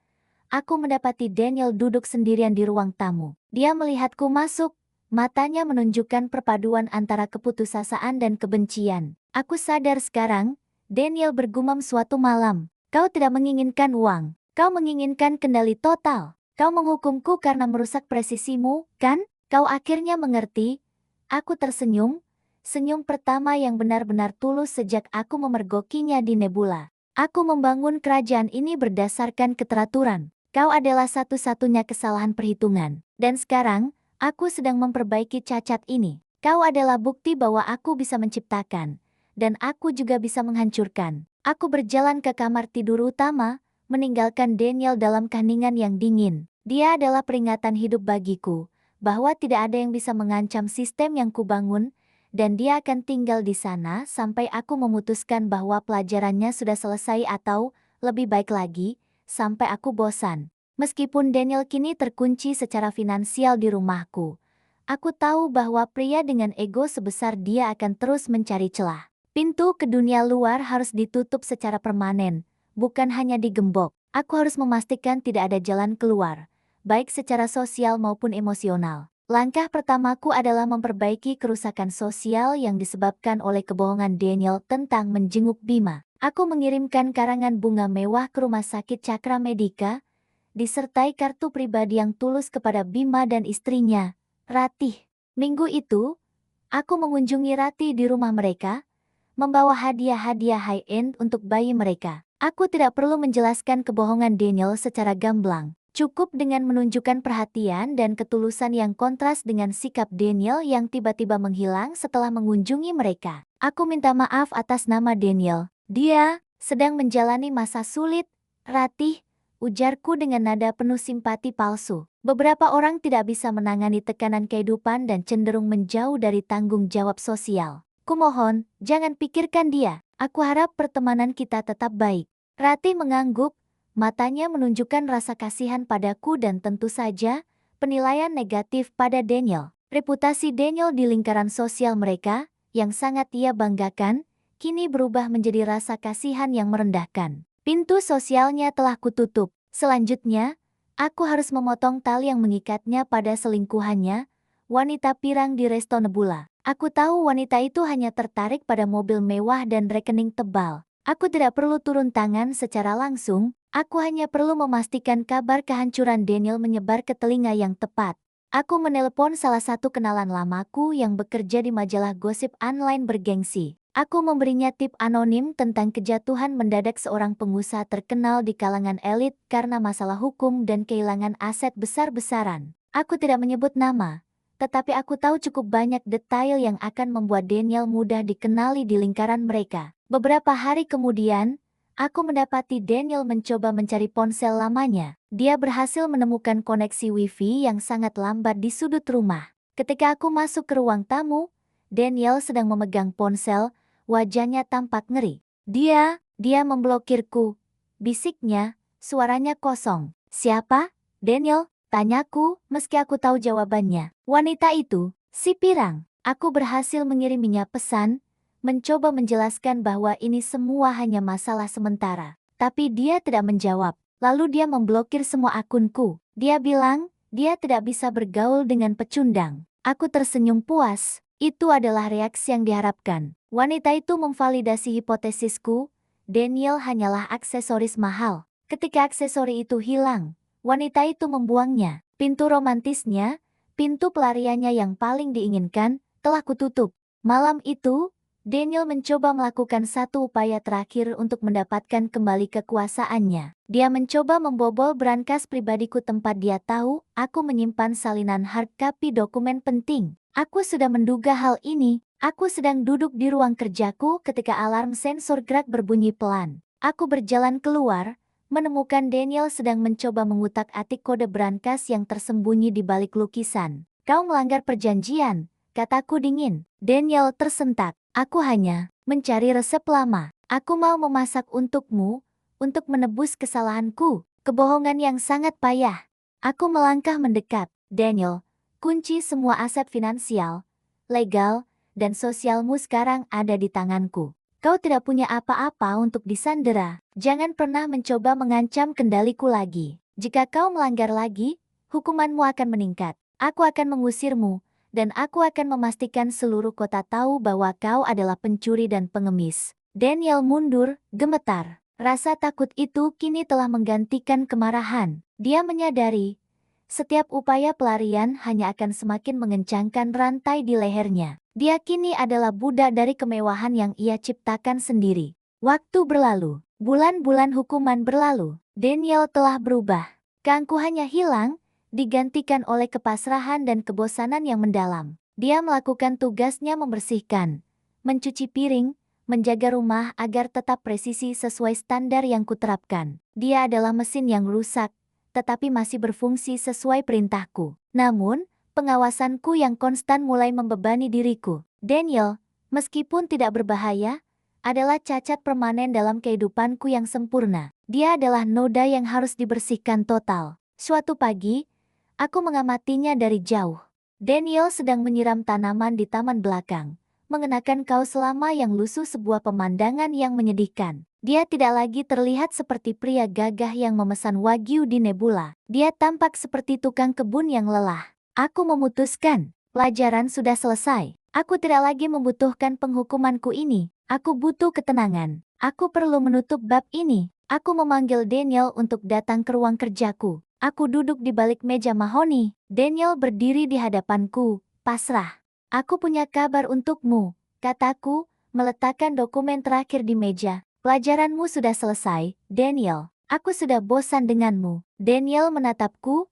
Speaker 1: aku mendapati Daniel duduk sendirian di ruang tamu. Dia melihatku masuk, matanya menunjukkan perpaduan antara keputusasaan dan kebencian. Aku sadar sekarang, Daniel bergumam suatu malam. Kau tidak menginginkan uang, kau menginginkan kendali total. Kau menghukumku karena merusak presisimu, kan? Kau akhirnya mengerti. Aku tersenyum, senyum pertama yang benar-benar tulus sejak aku memergokinya di Nebula. Aku membangun kerajaan ini berdasarkan keteraturan. Kau adalah satu-satunya kesalahan perhitungan. Dan sekarang, aku sedang memperbaiki cacat ini. Kau adalah bukti bahwa aku bisa menciptakan. Dan aku juga bisa menghancurkan. Aku berjalan ke kamar tidur utama, meninggalkan Daniel dalam keheningan yang dingin. Dia adalah peringatan hidup bagiku, bahwa tidak ada yang bisa mengancam sistem yang kubangun, dan dia akan tinggal di sana sampai aku memutuskan bahwa pelajarannya sudah selesai atau, lebih baik lagi, sampai aku bosan. Meskipun Daniel kini terkunci secara finansial di rumahku, aku tahu bahwa pria dengan ego sebesar dia akan terus mencari celah. Pintu ke dunia luar harus ditutup secara permanen, bukan hanya digembok. Aku harus memastikan tidak ada jalan keluar, baik secara sosial maupun emosional. Langkah pertamaku adalah memperbaiki kerusakan sosial yang disebabkan oleh kebohongan Daniel tentang menjenguk Bima. Aku mengirimkan karangan bunga mewah ke rumah sakit Cakra Medika, disertai kartu pribadi yang tulus kepada Bima dan istrinya, Ratih. Minggu itu, aku mengunjungi Ratih di rumah mereka, membawa hadiah-hadiah high-end untuk bayi mereka. Aku tidak perlu menjelaskan kebohongan Daniel secara gamblang. Cukup dengan menunjukkan perhatian dan ketulusan yang kontras dengan sikap Daniel yang tiba-tiba menghilang setelah mengunjungi mereka. Aku minta maaf atas nama Daniel. Dia sedang menjalani masa sulit, Ratih, ujarku dengan nada penuh simpati palsu. Beberapa orang tidak bisa menangani tekanan kehidupan dan cenderung menjauh dari tanggung jawab sosial. Kumohon, jangan pikirkan dia. Aku harap pertemanan kita tetap baik. Ratih mengangguk, matanya menunjukkan rasa kasihan padaku dan tentu saja, penilaian negatif pada Daniel. Reputasi Daniel di lingkaran sosial mereka, yang sangat ia banggakan, kini berubah menjadi rasa kasihan yang merendahkan. Pintu sosialnya telah kututup. Selanjutnya, aku harus memotong tali yang mengikatnya pada selingkuhannya, wanita pirang di Resto Nebula. Aku tahu wanita itu hanya tertarik pada mobil mewah dan rekening tebal. Aku tidak perlu turun tangan secara langsung, aku hanya perlu memastikan kabar kehancuran Daniel menyebar ke telinga yang tepat. Aku menelepon salah satu kenalan lamaku yang bekerja di majalah gosip online bergengsi. Aku memberinya tip anonim tentang kejatuhan mendadak seorang pengusaha terkenal di kalangan elit karena masalah hukum dan kehilangan aset besar-besaran. Aku tidak menyebut nama, tetapi aku tahu cukup banyak detail yang akan membuat Daniel mudah dikenali di lingkaran mereka. Beberapa hari kemudian, aku mendapati Daniel mencoba mencari ponsel lamanya. Dia berhasil menemukan koneksi Wi-Fi yang sangat lambat di sudut rumah. Ketika aku masuk ke ruang tamu, Daniel sedang memegang ponsel, wajahnya tampak ngeri. Dia memblokirku, bisiknya, suaranya kosong. Siapa? Daniel, tanyaku, meski aku tahu jawabannya. Wanita itu, si pirang. Aku berhasil mengiriminya pesan, mencoba menjelaskan bahwa ini semua hanya masalah sementara. Tapi dia tidak menjawab. Lalu dia memblokir semua akunku. Dia bilang, dia tidak bisa bergaul dengan pecundang. Aku tersenyum puas. Itu adalah reaksi yang diharapkan. Wanita itu memvalidasi hipotesisku. Daniel hanyalah aksesoris mahal. Ketika aksesori itu hilang, wanita itu membuangnya. Pintu romantisnya, pintu pelariannya yang paling diinginkan, telah kututup. Malam itu, Daniel mencoba melakukan satu upaya terakhir untuk mendapatkan kembali kekuasaannya. Dia mencoba membobol brankas pribadiku tempat dia tahu aku menyimpan salinan hard copy dokumen penting. Aku sudah menduga hal ini. Aku sedang duduk di ruang kerjaku ketika alarm sensor gerak berbunyi pelan. Aku berjalan keluar, menemukan Daniel sedang mencoba mengutak-atik kode brankas yang tersembunyi di balik lukisan. Kau melanggar perjanjian, kataku dingin. Daniel tersentak. Aku hanya mencari resep lama. Aku mau memasak untukmu, untuk menebus kesalahanku. Kebohongan yang sangat payah. Aku melangkah mendekat. Daniel, kunci semua aset finansial, legal, dan sosialmu sekarang ada di tanganku. Kau tidak punya apa-apa untuk disandera. Jangan pernah mencoba mengancam kendaliku lagi. Jika kau melanggar lagi, hukumanmu akan meningkat. Aku akan mengusirmu, dan aku akan memastikan seluruh kota tahu bahwa kau adalah pencuri dan pengemis. Daniel mundur, gemetar. Rasa takut itu kini telah menggantikan kemarahan. Dia menyadari, setiap upaya pelarian hanya akan semakin mengencangkan rantai di lehernya. Dia kini adalah budak dari kemewahan yang ia ciptakan sendiri. Waktu berlalu, bulan-bulan hukuman berlalu. Daniel telah berubah. Keangkuhannya hilang, digantikan oleh kepasrahan dan kebosanan yang mendalam. Dia melakukan tugasnya membersihkan, mencuci piring, menjaga rumah agar tetap presisi sesuai standar yang kuterapkan. Dia adalah mesin yang rusak, tetapi masih berfungsi sesuai perintahku. Namun, pengawasanku yang konstan mulai membebani diriku. Daniel, meskipun tidak berbahaya, adalah cacat permanen dalam kehidupanku yang sempurna. Dia adalah noda yang harus dibersihkan total. Suatu pagi, aku mengamatinya dari jauh. Daniel sedang menyiram tanaman di taman belakang, mengenakan kaos lama yang lusuh, sebuah pemandangan yang menyedihkan. Dia tidak lagi terlihat seperti pria gagah yang memesan wagyu di Nebula. Dia tampak seperti tukang kebun yang lelah. Aku memutuskan, pelajaran sudah selesai. Aku tidak lagi membutuhkan penghukumanku ini. Aku butuh ketenangan. Aku perlu menutup bab ini. Aku memanggil Daniel untuk datang ke ruang kerjaku. Aku duduk di balik meja mahoni. Daniel berdiri di hadapanku, pasrah. Aku punya kabar untukmu, kataku, meletakkan dokumen terakhir di meja. Pelajaranmu sudah selesai, Daniel. Aku sudah bosan denganmu. Daniel menatapku,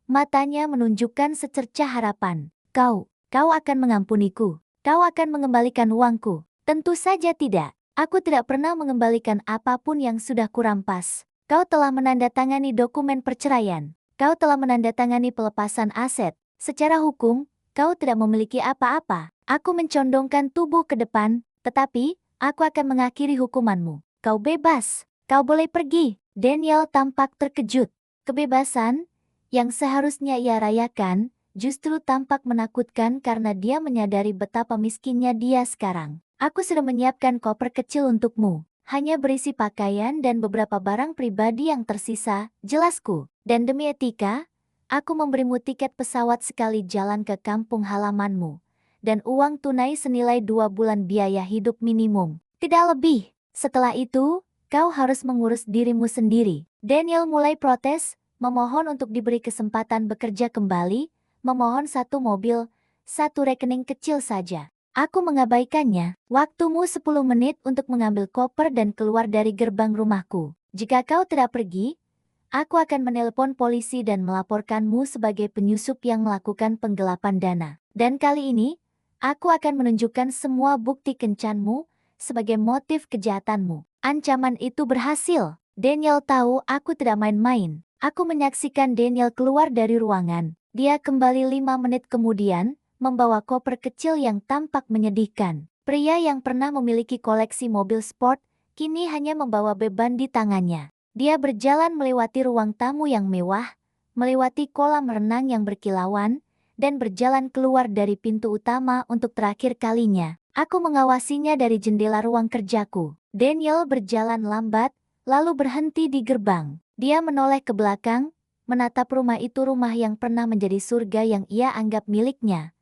Speaker 1: matanya menunjukkan secercah harapan. Kau akan mengampuniku. Kau akan mengembalikan uangku. Tentu saja tidak. Aku tidak pernah mengembalikan apapun yang sudah kurampas. Kau telah menandatangani dokumen perceraian. Kau telah menandatangani pelepasan aset. Secara hukum, kau tidak memiliki apa-apa. Aku mencondongkan tubuh ke depan, tetapi aku akan mengakhiri hukumanmu. Kau bebas. Kau boleh pergi. Daniel tampak terkejut. Kebebasan, yang seharusnya ia rayakan, justru tampak menakutkan karena dia menyadari betapa miskinnya dia sekarang. Aku sudah menyiapkan koper kecil untukmu. Hanya berisi pakaian dan beberapa barang pribadi yang tersisa, jelasku. Dan demi etika, aku memberimu tiket pesawat sekali jalan ke kampung halamanmu. Dan uang tunai senilai 2 bulan biaya hidup minimum. Tidak lebih. Setelah itu, kau harus mengurus dirimu sendiri. Daniel mulai protes, memohon untuk diberi kesempatan bekerja kembali, memohon satu mobil, satu rekening kecil saja. Aku mengabaikannya. Waktumu 10 menit untuk mengambil koper dan keluar dari gerbang rumahku. Jika kau tidak pergi, aku akan menelpon polisi dan melaporkanmu sebagai penyusup yang melakukan penggelapan dana. Dan kali ini, aku akan menunjukkan semua bukti kencanmu sebagai motif kejahatanmu. Ancaman itu berhasil. Daniel tahu aku tidak main-main. Aku menyaksikan Daniel keluar dari ruangan. Dia kembali 5 menit kemudian, membawa koper kecil yang tampak menyedihkan. Pria yang pernah memiliki koleksi mobil sport, kini hanya membawa beban di tangannya. Dia berjalan melewati ruang tamu yang mewah, melewati kolam renang yang berkilauan, dan berjalan keluar dari pintu utama untuk terakhir kalinya. Aku mengawasinya dari jendela ruang kerjaku. Daniel berjalan lambat, lalu berhenti di gerbang. Dia menoleh ke belakang, menatap rumah itu, rumah yang pernah menjadi surga yang ia anggap miliknya.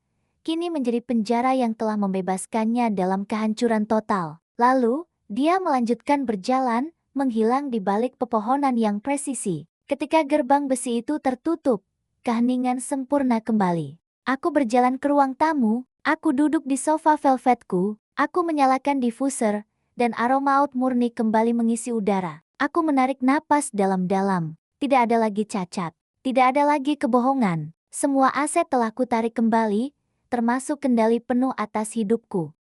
Speaker 1: Kini menjadi penjara yang telah membebaskannya dalam kehancuran total. Lalu, dia melanjutkan berjalan, menghilang di balik pepohonan yang presisi. Ketika gerbang besi itu tertutup, keheningan sempurna kembali. Aku berjalan ke ruang tamu, aku duduk di sofa velvetku, Aku menyalakan diffuser, dan aroma oat murni kembali mengisi udara. Aku menarik napas dalam-dalam. Tidak ada lagi cacat. Tidak ada lagi kebohongan. Semua aset telah kutarik kembali, termasuk kendali penuh atas hidupku.